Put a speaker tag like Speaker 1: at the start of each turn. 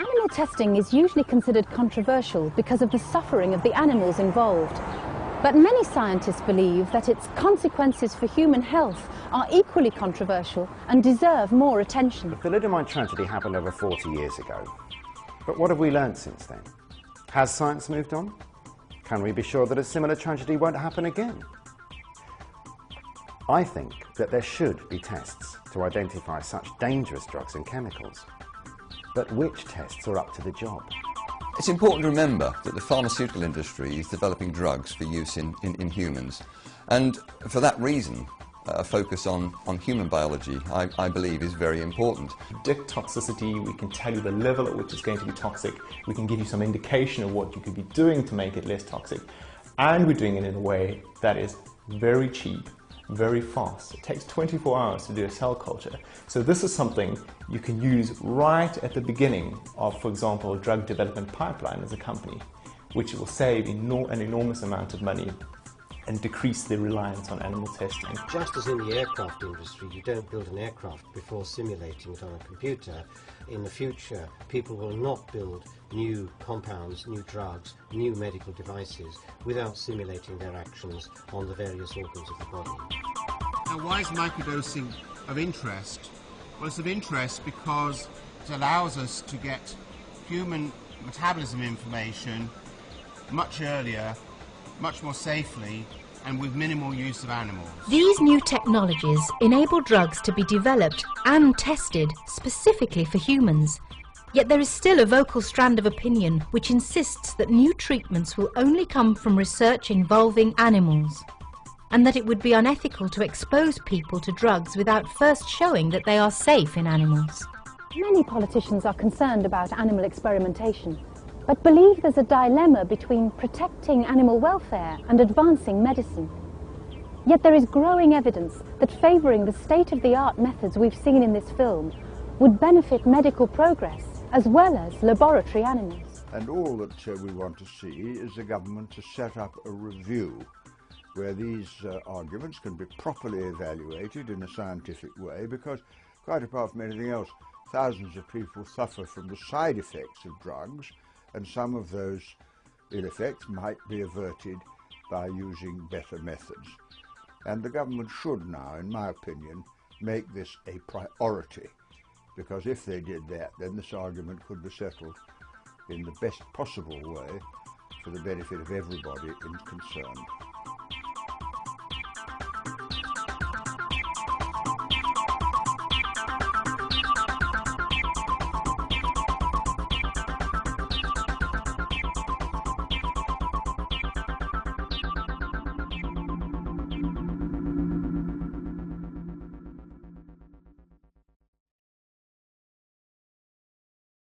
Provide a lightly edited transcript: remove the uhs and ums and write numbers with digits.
Speaker 1: Animal testing is usually considered controversial because of the suffering of the animals involved. But many scientists believe that its consequences for human health are equally controversial and deserve more attention.
Speaker 2: The thalidomide tragedy happened over 40 years ago. But what have we learned since then? Has science moved on? Can we be sure that a similar tragedy won't happen again? I think that there should be tests to identify such dangerous drugs and chemicals. But which tests are up to the job?
Speaker 3: It's important to remember that the pharmaceutical industry is developing drugs for use in humans. And for that reason, a focus on human biology, I believe, is very important.
Speaker 4: Predict toxicity, we can tell you the level at which it's going to be toxic, we can give you some indication of what you could be doing to make it less toxic, and we're doing it in a way that is very cheap, very fast. It takes 24 hours to do a cell culture. So this is something you can use right at the beginning of, for example, a drug development pipeline as a company, which will save an enormous amount of money and decrease the reliance on animal testing.
Speaker 5: Just as in the aircraft industry, you don't build an aircraft before simulating it on a computer. In the future, people will not build new compounds, new drugs, new medical devices without simulating their actions on the various organs of the body.
Speaker 6: Now, why is microdosing of interest? Well, it's of interest because it allows us to get human metabolism information much earlier, much more safely, and with minimal use of animals.
Speaker 7: These new technologies enable drugs to be developed and tested specifically for humans. Yet there is still a vocal strand of opinion which insists that new treatments will only come from research involving animals, and that it would be unethical to expose people to drugs without first showing that they are safe in animals.
Speaker 1: Many politicians are concerned about animal experimentation, but believe there's a dilemma between protecting animal welfare and advancing medicine. Yet there is growing evidence that favouring the state-of-the-art methods we've seen in this film would benefit medical progress as well as laboratory animals.
Speaker 8: And all that we want to see is the government to set up a review where these arguments can be properly evaluated in a scientific way, because quite apart from anything else, thousands of people suffer from the side effects of drugs, and some of those ill effects might be averted by using better methods. And the government should now, in my opinion, make this a priority, because if they did that, then this argument could be settled in the best possible way for the benefit of everybody concerned.